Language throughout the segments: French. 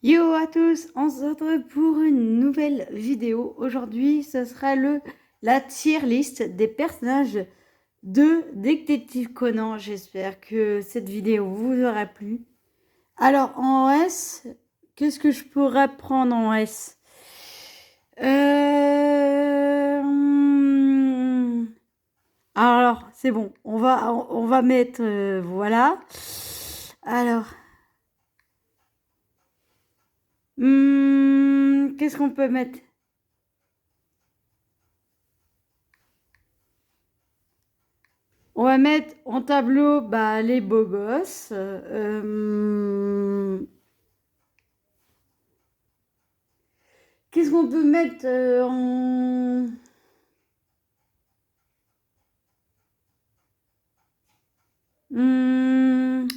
Yo à tous, on se retrouve pour une nouvelle vidéo. Aujourd'hui, ce sera la tier list des personnages de Détective Conan. J'espère que cette vidéo vous aura plu. Alors, en S, qu'est-ce que je pourrais prendre en S? Alors, c'est bon, on va mettre, voilà. Alors, qu'est-ce qu'on peut mettre? On va mettre en tableau les beaux gosses. Qu'est-ce qu'on peut mettre en... Hum,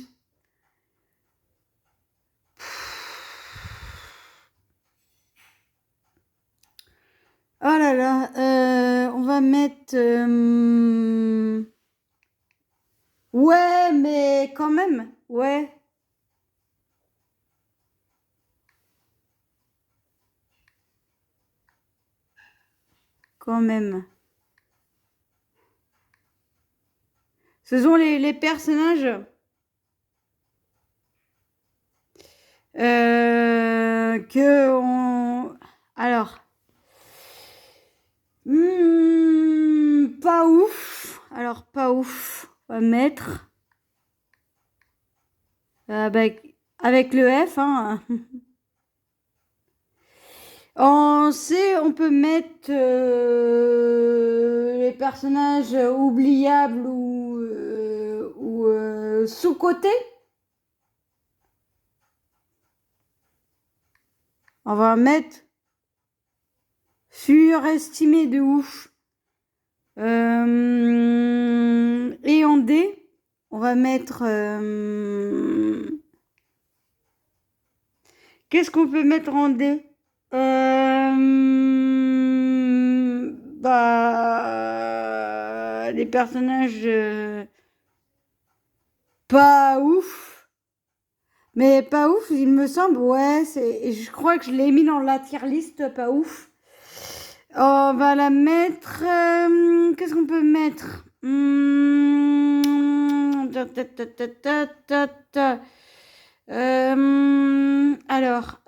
Oh là là, on va mettre... Ouais, mais quand même, ouais. Quand même. Ce sont les personnages que on... Alors... pas ouf. Alors, pas ouf. On va mettre... avec le F, hein. En C, on peut mettre les personnages oubliables ou sous-cotés. On va mettre surestimé de ouf. Et en D, on va mettre... Qu'est-ce qu'on peut mettre en D? Les personnages pas ouf. Mais pas ouf, il me semble, ouais, je crois que je l'ai mis dans la tier list, pas ouf. On va la mettre... qu'est-ce qu'on peut mettre? Alors...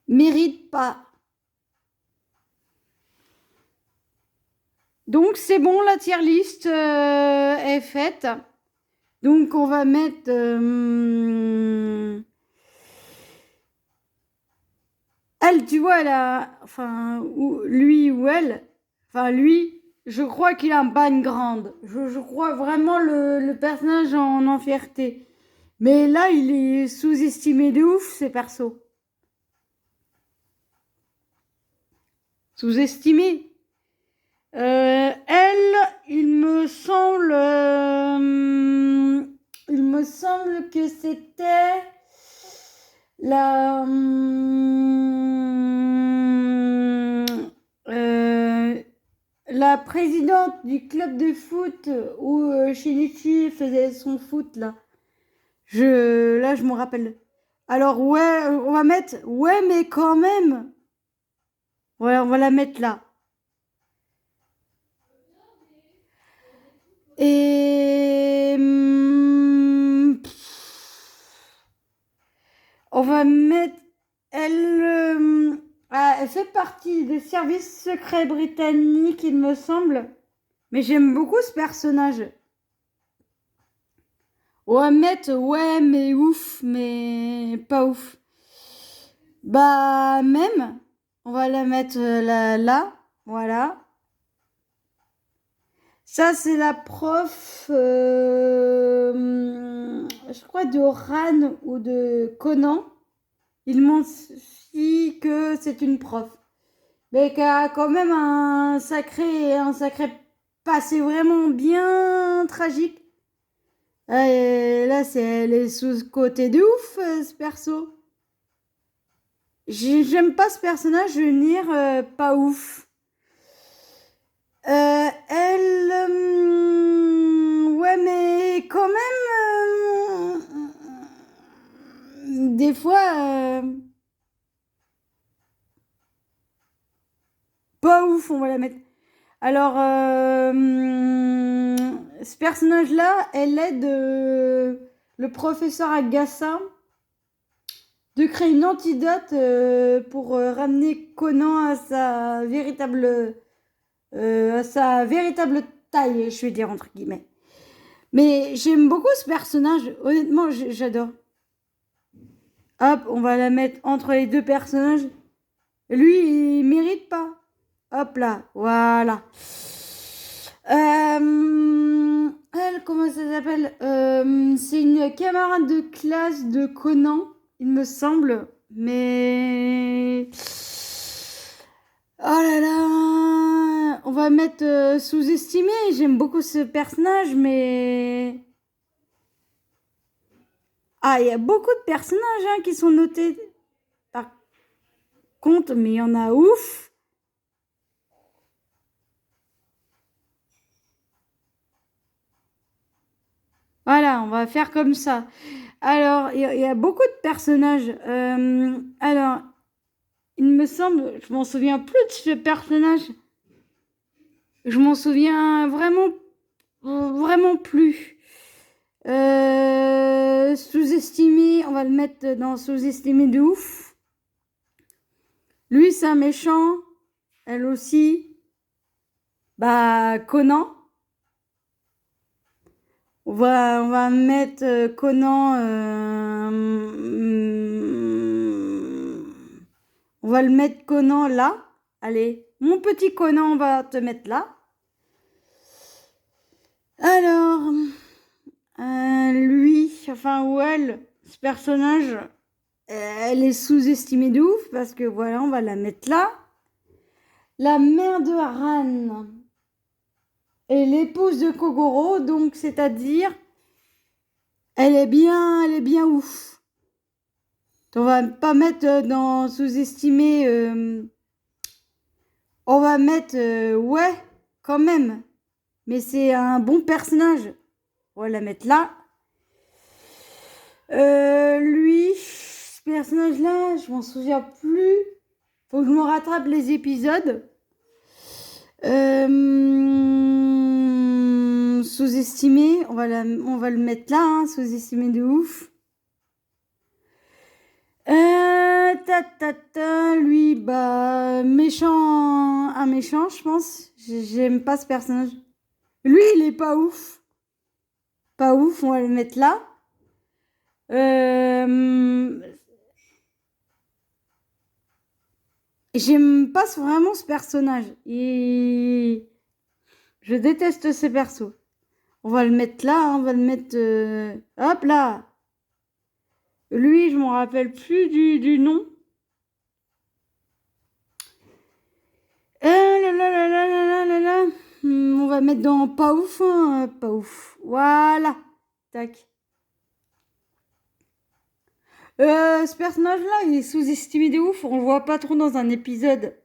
mérite pas. Donc c'est bon, la tier list est faite. Donc on va mettre elle, tu vois, elle a, enfin, lui ou elle, enfin lui, je crois qu'il a un background. Je crois vraiment le personnage en fierté. Mais là, il est sous-estimé de ouf, ces persos. Sous-estimé. Elle, il me semble que c'était la, la présidente du club de foot où Shinichi faisait son foot là. Là, je me rappelle. Alors ouais, on va mettre ouais, mais quand même. Voilà, on va la mettre là. Et on va mettre elle. Elle fait partie des services secrets britanniques, il me semble. Mais j'aime beaucoup ce personnage. On va mettre ouais, mais ouf, mais pas ouf. Même, on va la mettre là, voilà. Ça, c'est la prof, je crois, de Ran ou de Conan. Il m'ont dit que c'est une prof. Mais qui a quand même un sacré passé vraiment bien tragique. Et là, elle est sous-côté de ouf, ce perso. J'aime pas ce personnage, je veux dire, pas ouf. Elle, ouf, on va la mettre. Alors, ce personnage-là, elle aide le professeur Agassa de créer une antidote pour ramener Conan à sa véritable taille, je vais dire entre guillemets. Mais j'aime beaucoup ce personnage, honnêtement, j'adore. Hop, on va la mettre entre les deux personnages. Lui, il mérite pas. Hop là, voilà. Elle, comment ça s'appelle c'est une camarade de classe de Conan, il me semble. Mais... Oh là là, on va mettre sous-estimé. J'aime beaucoup ce personnage, mais... Ah, il y a beaucoup de personnages hein, qui sont notés par contre, mais il y en a ouf. Voilà, on va faire comme ça. Alors, il y a beaucoup de personnages. Alors, il me semble, je m'en souviens plus de ce personnage. Je m'en souviens vraiment plus. Sous-estimé, on va le mettre dans sous-estimé de ouf. Lui, c'est un méchant. Elle aussi. Bah, Conan. On va mettre Conan. On va le mettre Conan là. Allez, mon petit Conan, on va te mettre là. Alors, lui, enfin, ou elle, ce personnage, elle est sous-estimée de ouf parce que voilà, on va la mettre là. La mère de Ran est l'épouse de Kogoro, donc c'est-à-dire, elle est bien ouf. On va pas mettre dans sous-estimé. On va mettre ouais, quand même. Mais c'est un bon personnage. On va la mettre là. Lui, ce personnage-là, je m'en souviens plus. Faut que je me rattrape les épisodes. Sous-estimé, on va le mettre là, hein, sous-estimé de ouf. Lui, bah, un méchant, je pense. J'aime pas ce personnage. Lui, il est pas ouf. Pas ouf, on va le mettre là. J'aime pas vraiment ce personnage. Je déteste ce perso. On va le mettre là, hein, on va le mettre... Hop là. Lui, je m'en rappelle plus du nom. On va mettre dans pas ouf, hein, pas ouf. Voilà. Tac. Ce personnage-là, il est sous-estimé de ouf. On le voit pas trop dans un épisode.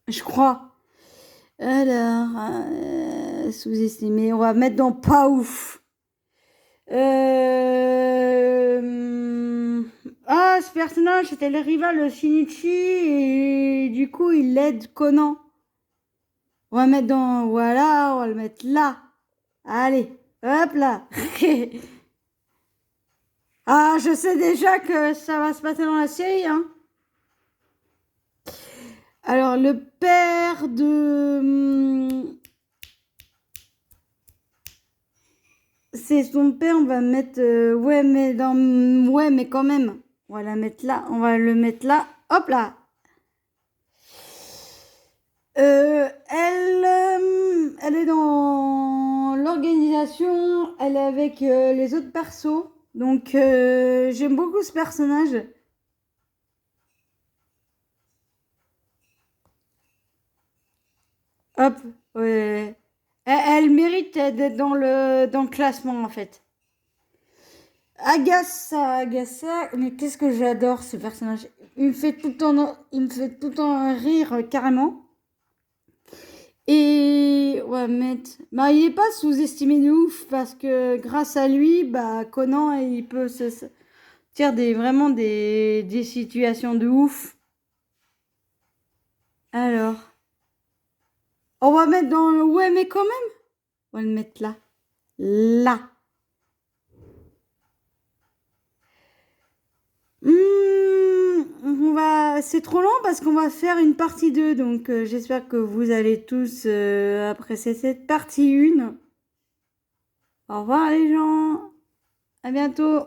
Je crois. Alors, sous-estimé. On va mettre dans pas ouf. Ah, ce personnage, c'était le rival Shinichi et du coup, il aide Conan. On va mettre dans... Voilà, on va le mettre là. Allez, hop là. Ah, je sais déjà que ça va se passer dans la série, hein. Alors, le père de... C'est son père, on va mettre... Ouais, mais quand même. On va la mettre là, on va le mettre là. Hop là. Elle est dans l'organisation, elle est avec les autres persos. Donc, j'aime beaucoup ce personnage. Hop, ouais. Elle mérite d'être dans le classement, en fait. Agassa, mais qu'est-ce que j'adore ce personnage. Il me fait tout le temps rire carrément. Et ouais, bah, il est pas sous-estimé de ouf parce que grâce à lui, bah, Conan, il peut se faire vraiment des situations de ouf. Alors, on va mettre dans le... Ouais, mais quand même. On va le mettre là. Là. C'est trop long parce qu'on va faire une partie 2. Donc, j'espère que vous allez tous apprécier cette partie 1. Au revoir les gens. À bientôt.